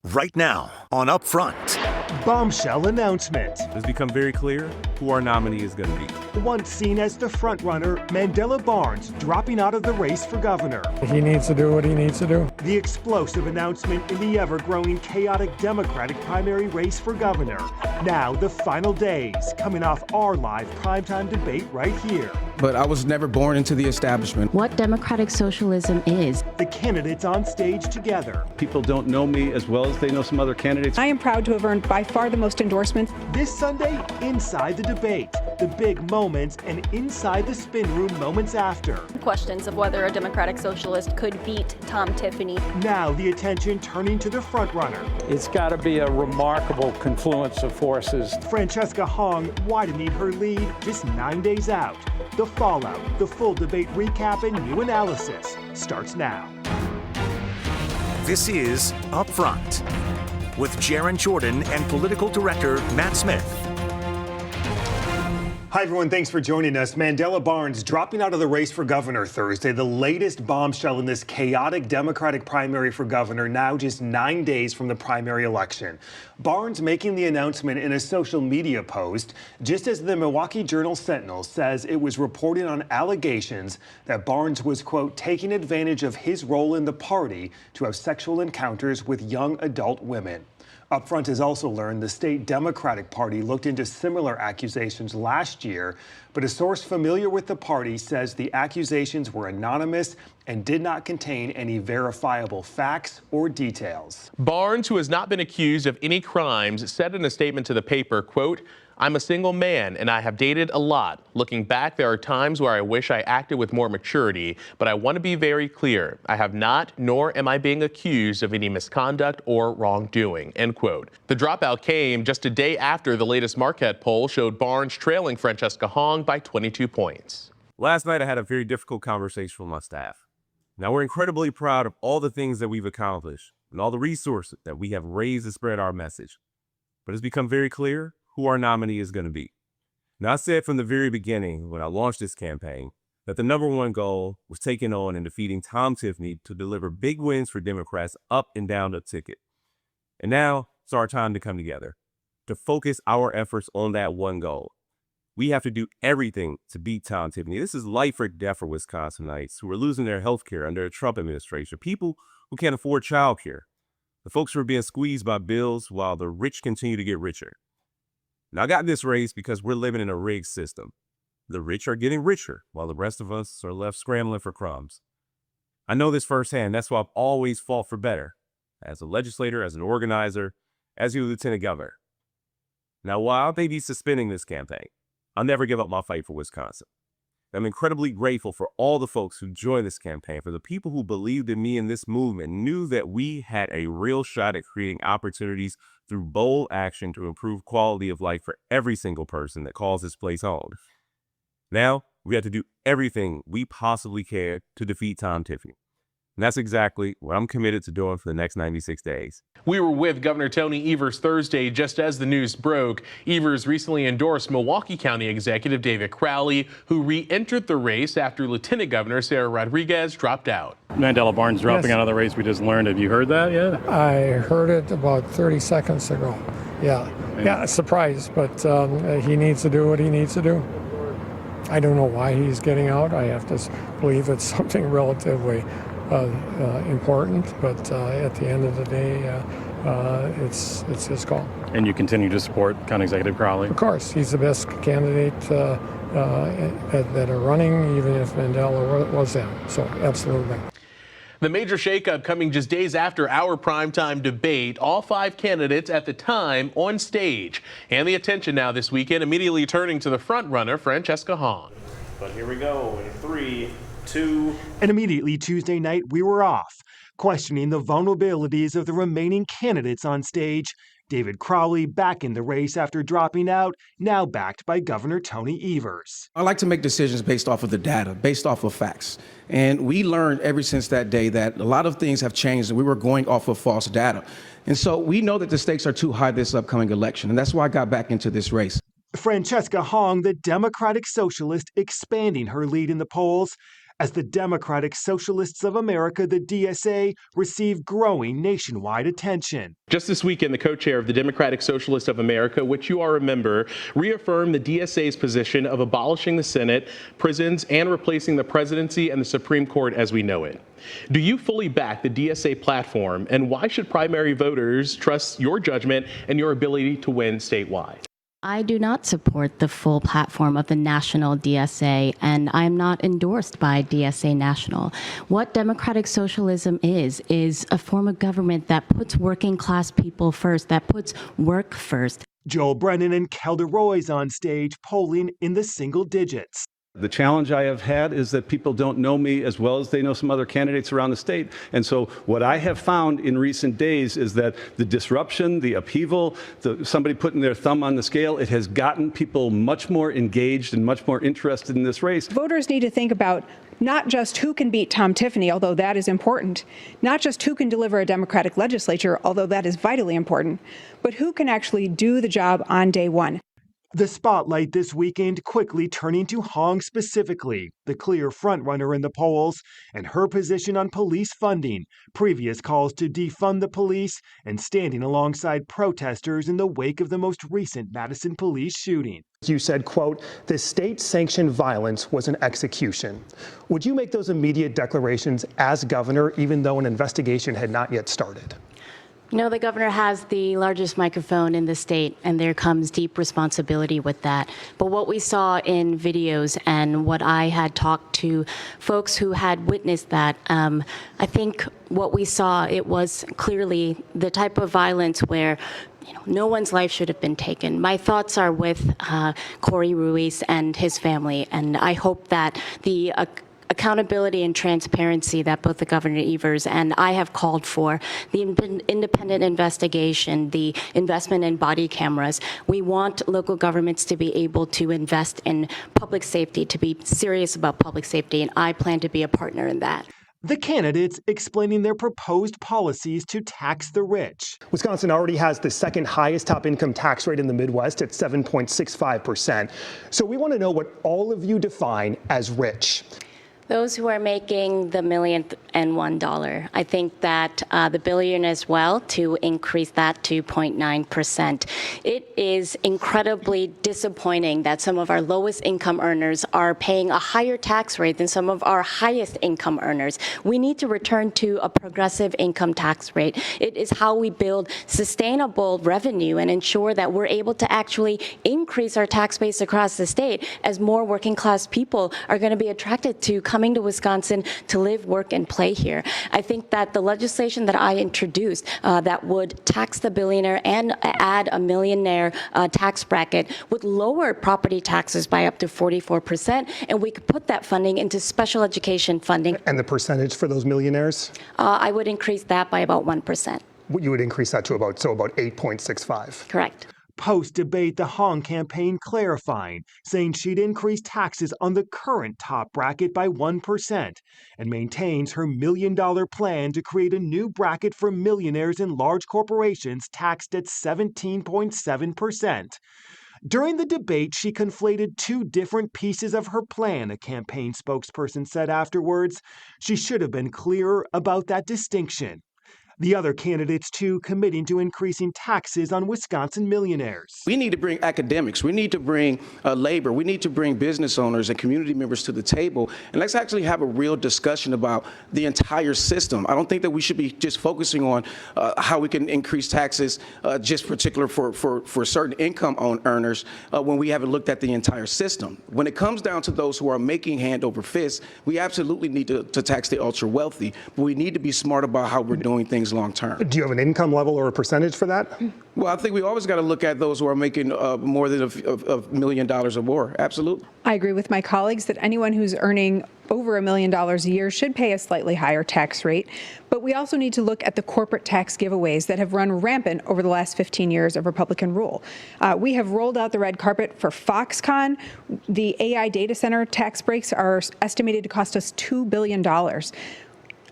Right now on Upfront. Bombshell announcement. It's become very clear who our nominee is going to be. Once seen as the frontrunner, Mandela Barnes dropping out of the race for governor. He needs to do what he needs to do. The explosive announcement in the ever-growing chaotic Democratic primary race for governor. Now the final days, coming off our live primetime debate right here. But I was never born into the establishment. What democratic socialism is. The candidates on stage together. People don't know me as well as they know some other candidates. I am proud to have earned by far the most endorsements. This Sunday, inside the debate, the big moments and inside the spin room moments after. Questions of whether a Democratic Socialist could beat Tom Tiffany. Now the attention turning to the frontrunner. It's got to be a remarkable confluence of forces. Francesca Hong widening her lead just 9 days out. The fallout, the full debate recap and new analysis starts now. This is Upfront with Jaron Jordan and political director Matt Smith. Hi, everyone. Thanks for joining us. Mandela Barnes dropping out of the race for governor Thursday, the latest bombshell in this chaotic Democratic primary for governor, now just 9 days from the primary election. Barnes making the announcement in a social media post, just as the Milwaukee Journal-Sentinel says it was reporting on allegations that Barnes was, quote, taking advantage of his role in the party to have sexual encounters with young adult women. Upfront has also learned the state Democratic Party looked into similar accusations last year, but a source familiar with the party says the accusations were anonymous and did not contain any verifiable facts or details. Barnes, who has not been accused of any crimes, said in a statement to the paper, quote, "I'm a single man and I have dated a lot. Looking back, there are times where I wish I acted with more maturity, but I want to be very clear. I have not, nor am I being accused of any misconduct or wrongdoing," end quote. The dropout came just a day after the latest Marquette poll showed Barnes trailing Francesca Hong by 22 points. Last night, I had a very difficult conversation with my staff. Now, we're incredibly proud of all the things that we've accomplished and all the resources that we have raised to spread our message. But it's become very clear who our nominee is going to be. Now, I said from the very beginning when I launched this campaign that the number one goal was taking on and defeating Tom Tiffany to deliver big wins for Democrats up and down the ticket. And now it's our time to come together, to focus our efforts on that one goal. We have to do everything to beat Tom Tiffany. This is life or death for Wisconsinites who are losing their health care under the Trump administration, people who can't afford child care, the folks who are being squeezed by bills while the rich continue to get richer. Now, I got this race because we're living in a rigged system. The rich are getting richer while the rest of us are left scrambling for crumbs. I know this firsthand. That's why I've always fought for better, as a legislator, as an organizer, as your lieutenant governor. Now, while I may be suspending this campaign, I'll never give up my fight for Wisconsin. I'm incredibly grateful for all the folks who joined this campaign, for the people who believed in me and this movement, knew that we had a real shot at creating opportunities through bold action to improve quality of life for every single person that calls this place home. Now, we have to do everything we possibly can to defeat Tom Tiffany. And that's exactly what I'm committed to doing for the next 96 days. We were with Governor Tony Evers Thursday just as the news broke. Evers recently endorsed Milwaukee County Executive David Crowley, who re-entered the race after Lieutenant Governor Sarah Rodriguez dropped out. Mandela Barnes dropping out of the race, we just learned. Have you heard that yet? I heard it about 30 seconds ago. Yeah, surprised, but he needs to do what he needs to do. I don't know why he's getting out. I have to believe it's something relatively important, but at the end of the day, it's his call. And you continue to support County Executive Crowley? Of course, he's the best candidate that are running, even if Mandela was in. So, absolutely. The major shakeup coming just days after our primetime debate. All five candidates at the time on stage. And the attention now this weekend immediately turning to the frontrunner, Francesca Hong. But here we go in 3, 2. And immediately Tuesday night, we were off, questioning the vulnerabilities of the remaining candidates on stage. David Crowley back in the race after dropping out, now backed by Governor Tony Evers. I like to make decisions based off of the data, based off of facts. And we learned ever since that day that a lot of things have changed and we were going off of false data. And so we know that the stakes are too high this upcoming election. And that's why I got back into this race. Francesca Hong, the Democratic Socialist, expanding her lead in the polls. as the Democratic Socialists of America, the DSA, receive growing nationwide attention. Just this weekend, the co-chair of the Democratic Socialists of America, which you are a member, reaffirmed the DSA's position of abolishing the Senate, prisons, and replacing the presidency and the Supreme Court as we know it. Do you fully back the DSA platform, and why should primary voters trust your judgment and your ability to win statewide? I do not support the full platform of the national DSA, and I'm not endorsed by DSA National. What democratic socialism is a form of government that puts working class people first, that puts work first. Joel Brennan and Kelda Roy's on stage, polling in the single digits. The challenge I have had is that people don't know me as well as they know some other candidates around the state. And so what I have found in recent days is that the disruption, the upheaval, somebody putting their thumb on the scale, it has gotten people much more engaged and much more interested in this race. Voters need to think about not just who can beat Tom Tiffany, although that is important, not just who can deliver a Democratic legislature, although that is vitally important, but who can actually do the job on day one. The spotlight this weekend quickly turning to Hong specifically, the clear frontrunner in the polls, and her position on police funding, previous calls to defund the police, and standing alongside protesters in the wake of the most recent Madison police shooting. You said, quote, "The state-sanctioned violence was an execution." Would you make those immediate declarations as governor, even though an investigation had not yet started? You know, the governor has the largest microphone in the state, and there comes deep responsibility with that. But what we saw in videos and what I had talked to folks who had witnessed that, I think what we saw, it was clearly the type of violence where no one's life should have been taken. My thoughts are with Corey Ruiz and his family, and I hope that the accountability and transparency that both the Governor Evers and I have called for, the independent investigation, the investment in body cameras. We want local governments to be able to invest in public safety, to be serious about public safety, and I plan to be a partner in that. The candidates explaining their proposed policies to tax the rich. Wisconsin already has the second highest top income tax rate in the Midwest at 7.65%. So we want to know what all of you define as rich. Those who are making the $1,000,001. I think that the billion as well, to increase that to 0.9%. It is incredibly disappointing that some of our lowest income earners are paying a higher tax rate than some of our highest income earners. We need to return to a progressive income tax rate. It is how we build sustainable revenue and ensure that we're able to actually increase our tax base across the state as more working class people are going to be attracted to coming to Wisconsin to live, work, and play here. I think that the legislation that I introduced that would tax the billionaire and add a millionaire tax bracket would lower property taxes by up to 44%, and we could put that funding into special education funding. And the percentage for those millionaires? I would increase that by about 1%. You would increase that to about 8.65. Correct. Post-debate, the Hong campaign clarifying, saying she'd increase taxes on the current top bracket by 1% and maintains her $1 million plan to create a new bracket for millionaires and large corporations taxed at 17.7%. During the debate, she conflated two different pieces of her plan, a campaign spokesperson said afterwards. She should have been clearer about that distinction. The other candidates, too, committing to increasing taxes on Wisconsin millionaires. We need to bring academics. We need to bring labor. We need to bring business owners and community members to the table. And let's actually have a real discussion about the entire system. I don't think that we should be just focusing on how we can increase taxes just particular for certain income earners when we haven't looked at the entire system. When it comes down to those who are making hand over fist, we absolutely need to tax the ultra wealthy, but we need to be smart about how we're doing things long term. Do you have an income level or a percentage for that? Well, I think we always got to look at those who are making more than $1 million or more. Absolutely. I agree with my colleagues that anyone who's earning over $1 million a year should pay a slightly higher tax rate. But we also need to look at the corporate tax giveaways that have run rampant over the last 15 years of Republican rule. We have rolled out the red carpet for Foxconn. The AI data center tax breaks are estimated to cost us $2 billion.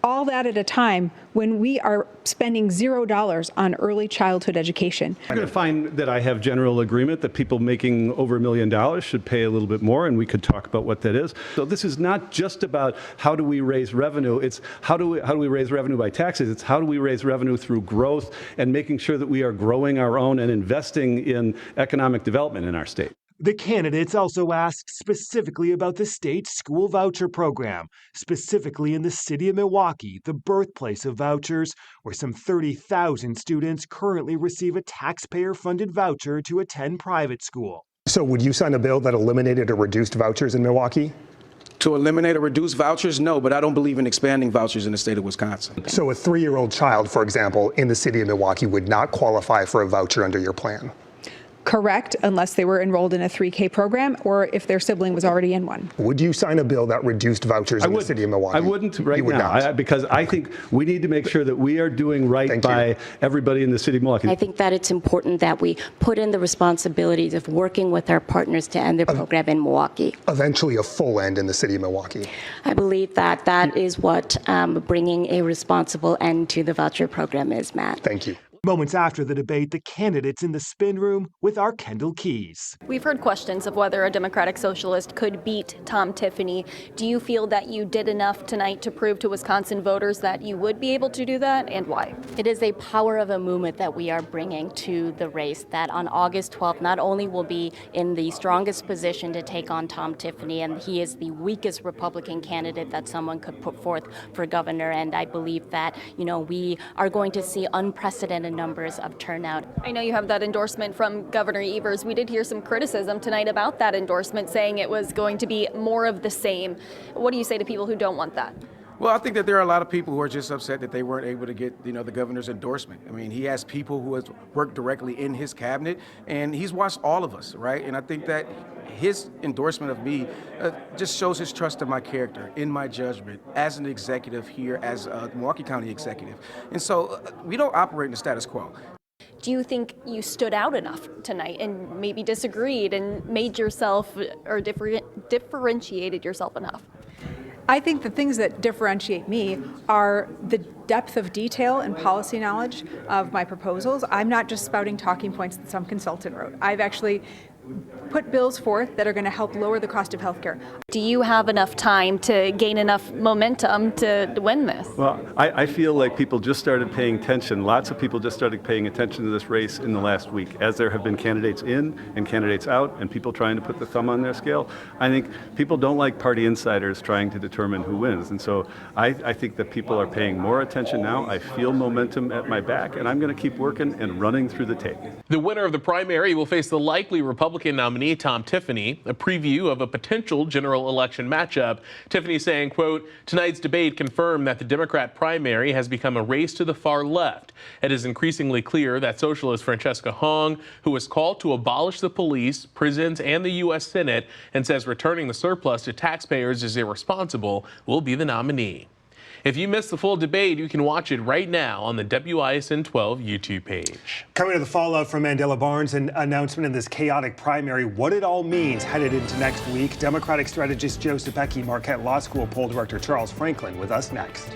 All that at a time when we are spending $0 on early childhood education. You're going to find that I have general agreement that people making over $1 million should pay a little bit more, and we could talk about what that is. So this is not just about how do we raise revenue. It's how do we raise revenue by taxes. It's how do we raise revenue through growth and making sure that we are growing our own and investing in economic development in our state. The candidates also asked specifically about the state's school voucher program, specifically in the city of Milwaukee, the birthplace of vouchers, where some 30,000 students currently receive a taxpayer-funded voucher to attend private school. So would you sign a bill that eliminated or reduced vouchers in Milwaukee? To eliminate or reduce vouchers, no, but I don't believe in expanding vouchers in the state of Wisconsin. So a 3-year-old child, for example, in the city of Milwaukee would not qualify for a voucher under your plan? Correct, unless they were enrolled in a 3K program or if their sibling was already in one. Would you sign a bill that reduced vouchers in the city of Milwaukee? I wouldn't right now, because I think we need to make sure that we are doing right by everybody in the city of Milwaukee. I think that it's important that we put in the responsibilities of working with our partners to end the program in Milwaukee. Eventually a full end in the city of Milwaukee. I believe that that is what bringing a responsible end to the voucher program is, Matt. Thank you. Moments after the debate, the candidates in the spin room with our Kendall Keys. We've heard questions of whether a Democratic Socialist could beat Tom Tiffany. Do you feel that you did enough tonight to prove to Wisconsin voters that you would be able to do that, and why? It is a power of a movement that we are bringing to the race that on August 12th not only will be in the strongest position to take on Tom Tiffany, and he is the weakest Republican candidate that someone could put forth for governor, and I believe that, we are going to see unprecedented numbers of turnout. I know you have that endorsement from Governor Evers. We did hear some criticism tonight about that endorsement, saying it was going to be more of the same. What do you say to people who don't want that? Well, I think that there are a lot of people who are just upset that they weren't able to get, the governor's endorsement. I mean, he has people who has worked directly in his cabinet, and he's watched all of us, right? And I think that his endorsement of me just shows his trust in my character, in my judgment, as an executive here, as a Milwaukee County executive. And so we don't operate in the status quo. Do you think you stood out enough tonight and maybe disagreed and made yourself or differentiated yourself enough? I think the things that differentiate me are the depth of detail and policy knowledge of my proposals. I'm not just spouting talking points that some consultant wrote. I've actually put bills forth that are going to help lower the cost of healthcare. Do you have enough time to gain enough momentum to win this? Well, I feel like people just started paying attention. Lots of people just started paying attention to this race in the last week, as there have been candidates in and candidates out and people trying to put the thumb on their scale. I think people don't like party insiders trying to determine who wins. And so I think that people are paying more attention now. I feel momentum at my back, and I'm going to keep working and running through the tape. The winner of the primary will face the likely Republican nominee Tom Tiffany, a preview of a potential general election matchup. Tiffany saying, quote, "Tonight's debate confirmed that the Democrat primary has become a race to the far left. It is increasingly clear that socialist Francesca Hong, who has called to abolish the police, prisons, and the U.S. Senate, and says returning the surplus to taxpayers is irresponsible, will be the nominee." If you missed the full debate, you can watch it right now on the WISN 12 YouTube page. Coming to the fallout from Mandela Barnes' announcement in this chaotic primary, what it all means headed into next week. Democratic strategist Joe Zepecki, Marquette Law School poll director Charles Franklin with us next.